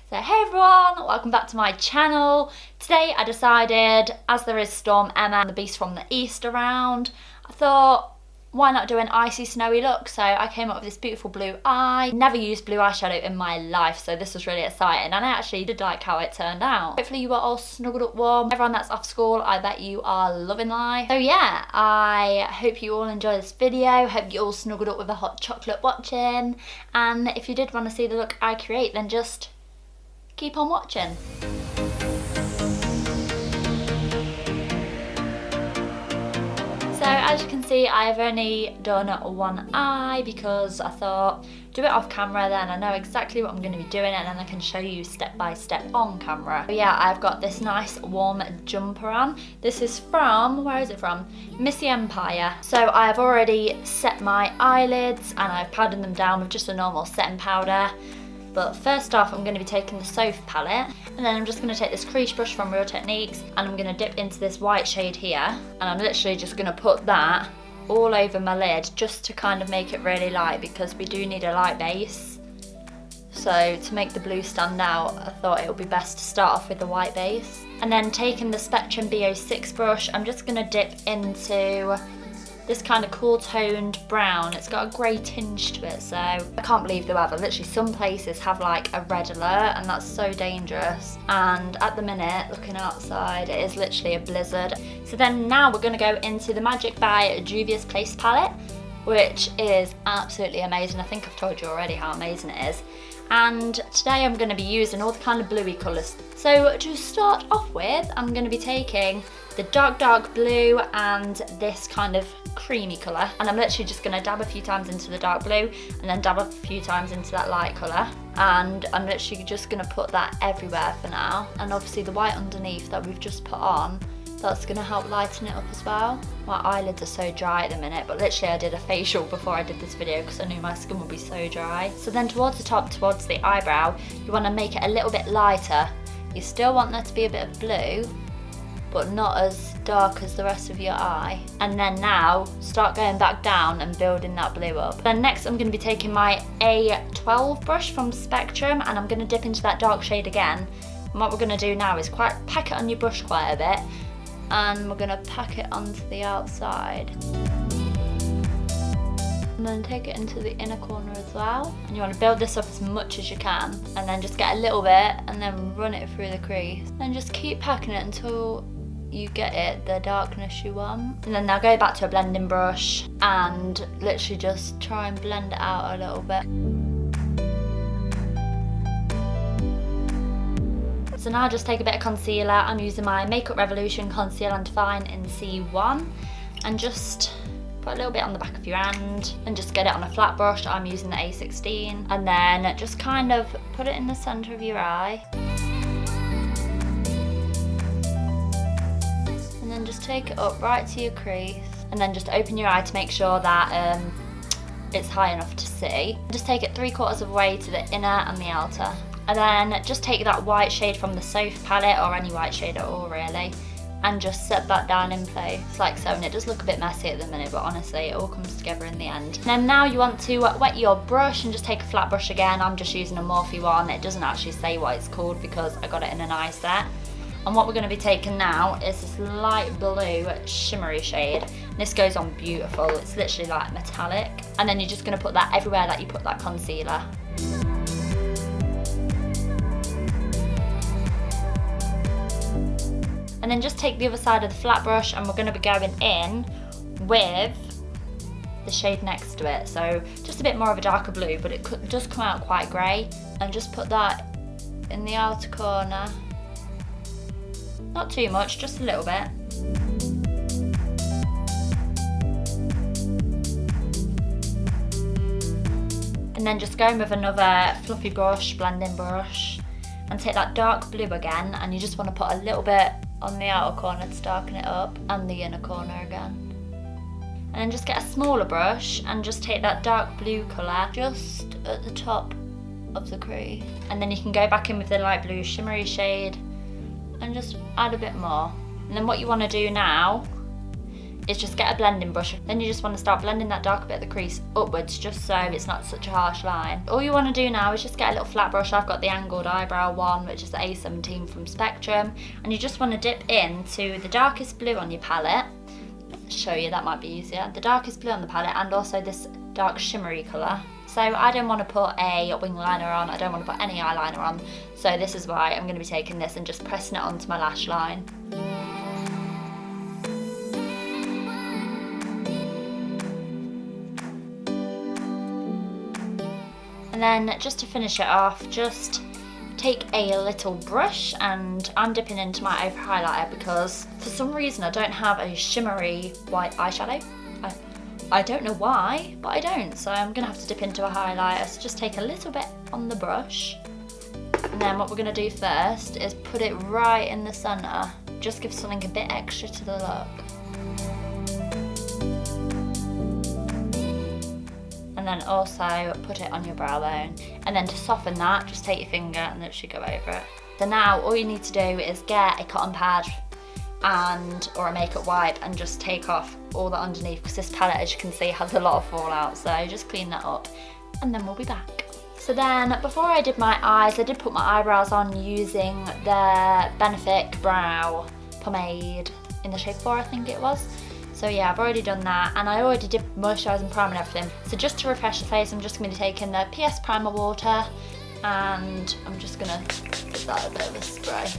So hey everyone, welcome back to my channel. Today I decided, as there is Storm Emma, the beast from the east around, I thought why not do an icy snowy look. So I came up with this beautiful blue eye. Never used blue eyeshadow in my life, so this was really exciting and I actually did like how it turned out. Hopefully you were all snuggled up warm. Everyone that's off school, I bet you are loving life. So yeah, I hope you all enjoy this video. Hope you all snuggled up with a hot chocolate watching, and if you did want to see the look I create, then just keep on watching. So as you can see, I've only done one eye because I thought do it off camera, then I know exactly what I'm going to be doing and then I can show you step by step on camera. But yeah, I've got this nice warm jumper on. This is from, where is it from? Missy Empire. So I've already set my eyelids and I've powdered them down with just a normal setting powder. But first off, I'm going to be taking the Soph palette, and then I'm just going to take this crease brush from Real Techniques and I'm going to dip into this white shade here, and I'm literally just going to put that all over my lid just to kind of make it really light, because we do need a light base. So to make the blue stand out, I thought it would be best to start off with the white base. And then taking the Spectrum B06 brush, I'm just going to dip into this kind of cool toned brown. It's got a grey tinge to it, so I can't believe the weather. Literally some places have like a red alert and that's so dangerous. And at the minute, looking outside, it is literally a blizzard. So then now we're gonna go into the Magic by Juvia's Place palette, which is absolutely amazing. I think I've told you already how amazing it is. And today I'm going to be using all the kind of bluey colours. So to start off with, I'm going to be taking the dark blue and this kind of creamy colour, and I'm literally just going to dab a few times into the dark blue and then dab a few times into that light colour, and I'm literally just going to put that everywhere for now. And obviously the white underneath that we've just put on, that's going to help lighten it up as well. My eyelids are so dry at the minute, but literally I did a facial before I did this video because I knew my skin would be so dry. So then towards the top, towards the eyebrow, you want to make it a little bit lighter. You still want there to be a bit of blue, but not as dark as the rest of your eye. And then now start going back down and building that blue up. Then next I'm going to be taking my A12 brush from Spectrum and I'm going to dip into that dark shade again. And what we're going to do now is pack it on your brush quite a bit, and we're going to pack it onto the outside. And then take it into the inner corner as well. And you want to build this up as much as you can, and then just get a little bit and then run it through the crease. And just keep packing it until you get it the darkness you want. And then now go back to a blending brush and literally just try and blend it out a little bit. So now just take a bit of concealer. I'm using my Makeup Revolution Conceal and Define in C1, and just put a little bit on the back of your hand and just get it on a flat brush. I'm using the A16, and then just kind of put it in the centre of your eye. And then just take it up right to your crease, and then just open your eye to make sure that it's high enough to see. Just take it 3/4 of the way to the inner and the outer. And then just take that white shade from the Soph palette, or any white shade at all really, and just set that down in place like so. And it does look a bit messy at the minute, but honestly it all comes together in the end. And then now you want to wet your brush and just take a flat brush again. I'm just using a Morphe one. It doesn't actually say what it's called because I got it in an eye set. And what we're going to be taking now is this light blue shimmery shade. And this goes on beautiful. It's literally like metallic. And then you're just going to put that everywhere that you put that concealer. And then just take the other side of the flat brush and we're going to be going in with the shade next to it. So just a bit more of a darker blue, but it does come out quite grey. And just put that in the outer corner. Not too much, just a little bit. And then just go in with another fluffy brush, blending brush, and take that dark blue again, and you just want to put a little bit on the outer corner to darken it up, and the inner corner again. And then just get a smaller brush and just take that dark blue colour just at the top of the crease. And then you can go back in with the light blue shimmery shade and just add a bit more. And then what you want to do now is just get a blending brush. Then you just want to start blending that darker bit of the crease upwards, just so it's not such a harsh line. All you want to do now is just get a little flat brush. I've got the angled eyebrow one, which is the A17 from Spectrum, and you just want to dip into the darkest blue on your palette. Show you, that might be easier. The darkest blue on the palette, and also this dark shimmery colour. So I don't want to put a wing liner on, I don't want to put any eyeliner on, so this is why I'm going to be taking this and just pressing it onto my lash line. And then just to finish it off, just take a little brush, and I'm dipping into my over highlighter because for some reason I don't have a shimmery white eyeshadow. I don't know why, but I don't, so I'm gonna have to dip into a highlighter. So just take a little bit on the brush, and then what we're gonna do first is put it right in the center. Just give something a bit extra to the look. And then also put it on your brow bone. And then to soften that, just take your finger and literally go over it. So now all you need to do is get a cotton pad or a makeup wipe and just take off all the underneath, because this palette, as you can see, has a lot of fallout, so just clean that up and then we'll be back. So then before I did my eyes, I did put my eyebrows on using the Benefit Brow Pomade in the shade 4, I think it was. So yeah, I've already done that, and I already did moisturiser and primer and everything. So just to refresh the face, I'm just going to be taking the PS Primer Water, and I'm just going to give that a bit of a spray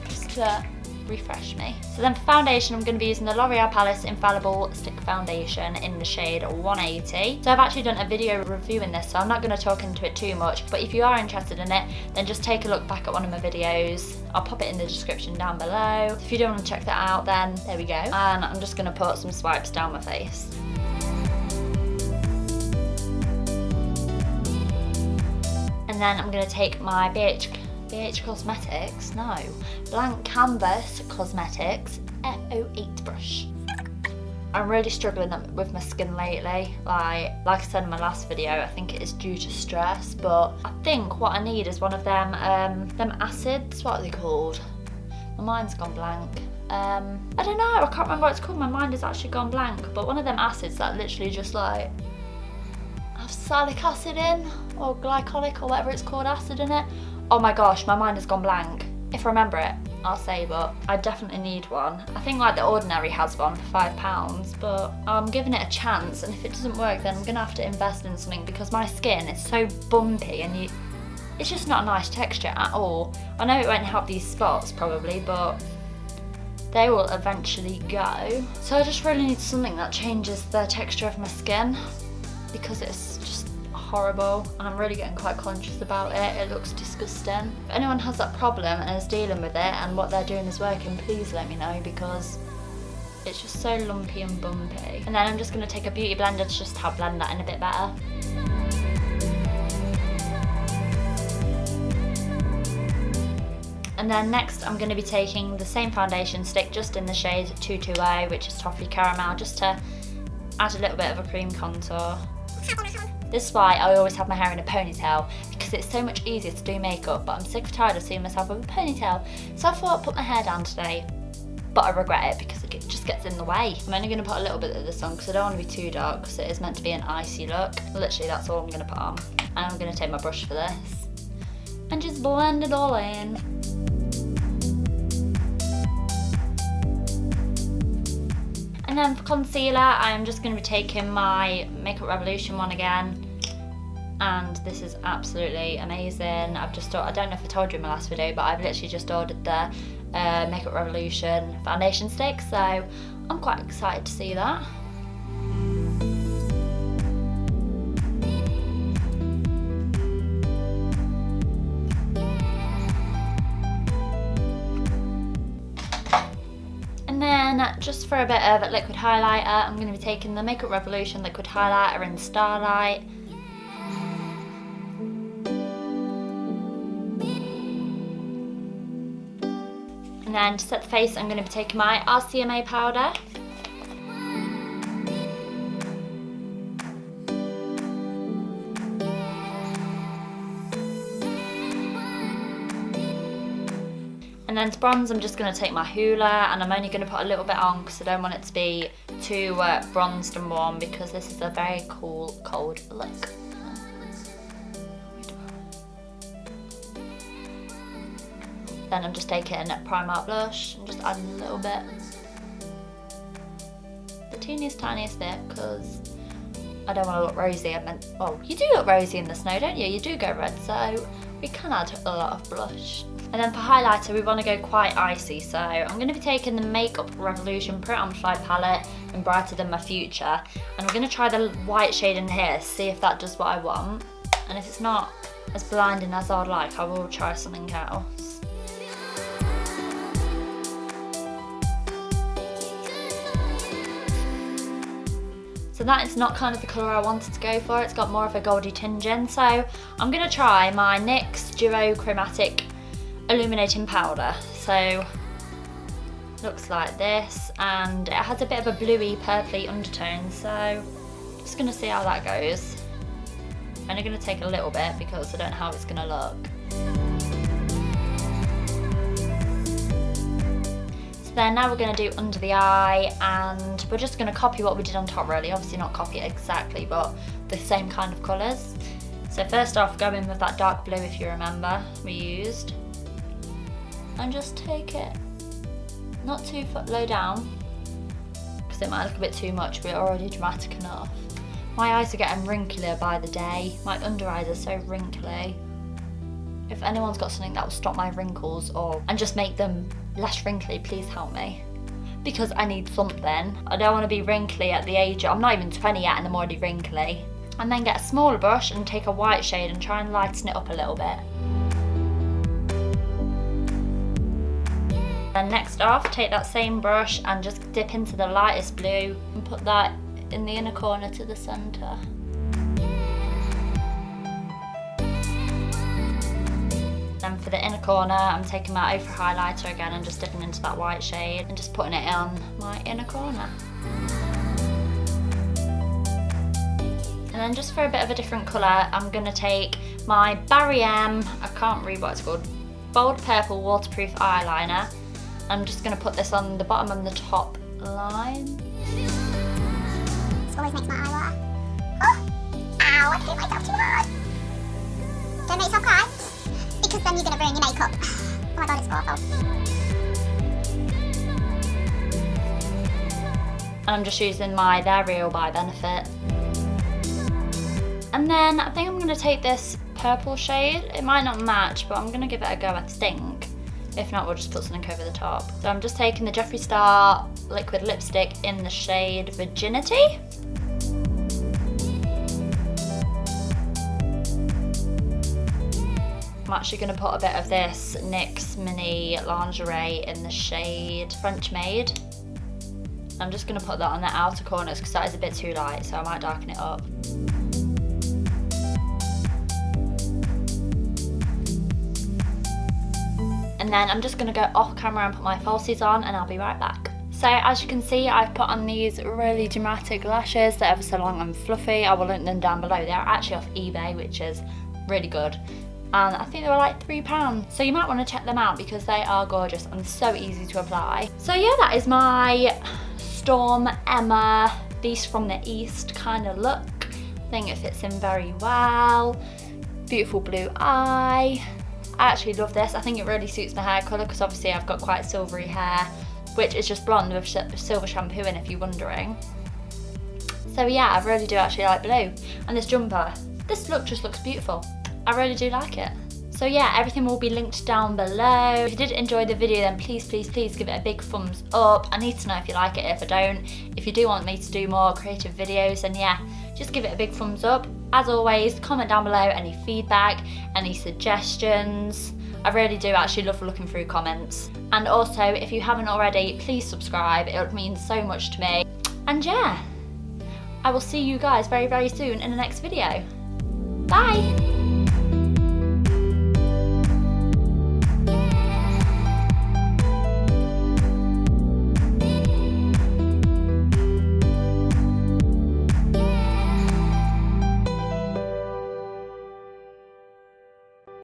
just to refresh me. So then for foundation, I'm going to be using the L'Oreal Paris Infallible Stick Foundation in the shade 180. So I've actually done a video reviewing this, so I'm not going to talk into it too much, but if you are interested in it, then just take a look back at one of my videos. I'll pop it in the description down below. If you don't want to check that out, then there we go. And I'm just going to put some swipes down my face. And then I'm going to take my BH Cosmetics, no, Blank Canvas Cosmetics F08 brush. I'm really struggling with my skin lately. Like I said in my last video, I think it is due to stress, but I think what I need is one of them acids, what are they called? My mind's gone blank. I don't know, I can't remember what it's called, my mind has actually gone blank, but one of them acids that literally just like have salicylic acid in, or glycolic, or whatever it's called, acid in it. Oh my gosh, my mind has gone blank. If I remember it, I'll say, but I definitely need one. I think like The Ordinary has one for £5, but I'm giving it a chance, and if it doesn't work, then I'm gonna have to invest in something, because my skin is so bumpy and it's just not a nice texture at all. I know it won't help these spots probably, but they will eventually go. So I just really need something that changes the texture of my skin, because it's just horrible and I'm really getting quite conscious about it. It looks disgusting. If anyone has that problem and is dealing with it and what they're doing is working, please let me know, because it's just so lumpy and bumpy. And then I'm just going to take a beauty blender to just help blend that in a bit better. And then next I'm going to be taking the same foundation stick, just in the shade 220, which is Toffee Caramel, just to add a little bit of a cream contour. This is why I always have my hair in a ponytail, because it's so much easier to do makeup, but I'm sick and tired of seeing myself with a ponytail. So I thought I'd put my hair down today, but I regret it because it just gets in the way. I'm only going to put a little bit of this on because I don't want to be too dark, because it is meant to be an icy look. Literally that's all I'm going to put on. And I'm going to take my brush for this and just blend it all in. And then for concealer, I'm just going to be taking my Makeup Revolution one again. And this is absolutely amazing. I don't know if I told you in my last video, but I've literally just ordered the Makeup Revolution foundation stick, so I'm quite excited to see that. And then just for a bit of liquid highlighter, I'm going to be taking the Makeup Revolution liquid highlighter in Starlight. And then to set the face, I'm going to be taking my RCMA powder. And then to bronze, I'm just going to take my hoola, and I'm only going to put a little bit on because I don't want it to be too bronzed and warm, because this is a very cool, cold look. Then I'm just taking Primark blush and just adding a little bit. The teeniest, tiniest bit, because I don't want to look rosy. Oh, you do look rosy in the snow, don't you? You do go red, so we can add a lot of blush. And then for highlighter, we want to go quite icy, so I'm going to be taking the Makeup Revolution Pro Amplify palette in Brighter Than My Future, and I'm going to try the white shade in here, see if that does what I want. And if it's not as blinding as I'd like, I will try something else. So that is not kind of the colour I wanted to go for. It's got more of a goldy tinge in. So I'm going to try my NYX Duo Chromatic Illuminating Powder. So looks like this, and it has a bit of a bluey purpley undertone. So just going to see how that goes. I'm only going to take a little bit because I don't know how it's going to look. Then now we're going to do under the eye, and we're just going to copy what we did on top really. Obviously not copy it exactly, but the same kind of colours. So first off, go in with that dark blue, if you remember, we used. And just take it, not too low down, because it might look a bit too much, but we're already dramatic enough. My eyes are getting wrinklier by the day. My under eyes are so wrinkly. If anyone's got something that will stop my wrinkles and just make them less wrinkly, please help me. Because I need something. I don't want to be wrinkly at the age I'm not even 20 yet and I'm already wrinkly. And then get a smaller brush and take a white shade and try and lighten it up a little bit. Then next off, take that same brush and just dip into the lightest blue and put that in the inner corner to the centre. Then for the inner corner, I'm taking my O3 highlighter again and just dipping into that white shade and just putting it on my inner corner. And then just for a bit of a different colour, I'm going to take my Barry M, I can't read what it's called, Bold Purple Waterproof Eyeliner. I'm just going to put this on the bottom and the top line. This always makes my eye water. Oh! Ow, I hit myself too hard. Don't make yourself cry, because then you're going to ruin your makeup. Oh my god, it's awful. And I'm just using my They're Real by Benefit. And then I think I'm going to take this purple shade. It might not match, but I'm going to give it a go, I think. If not, we'll just put something over the top. So I'm just taking the Jeffree Star liquid lipstick in the shade Virginity. I'm actually going to put a bit of this NYX Mini Lingerie in the shade French Maid. I'm just going to put that on the outer corners because that is a bit too light, so I might darken it up. And then I'm just going to go off camera and put my falsies on, and I'll be right back. So as you can see, I've put on these really dramatic lashes. They're ever so long and fluffy. I will link them down below. They're actually off eBay, which is really good. And I think they were like £3. So you might want to check them out because they are gorgeous and so easy to apply. So yeah, that is my Storm Emma Beast from the East kind of look. I think it fits in very well. Beautiful blue eye. I actually love this. I think it really suits my hair colour because obviously I've got quite silvery hair, which is just blonde with silver shampoo in, if you're wondering. So yeah, I really do actually like blue. And this jumper, this look just looks beautiful. I really do like it. So yeah, everything will be linked down below. If you did enjoy the video, then please, please, please give it a big thumbs up. I need to know if you like it. If I don't, if you do want me to do more creative videos, then yeah, just give it a big thumbs up. As always, comment down below any feedback, any suggestions. I really do actually love looking through comments. And also, if you haven't already, please subscribe. It would mean so much to me. And yeah, I will see you guys very, very soon in the next video. Bye!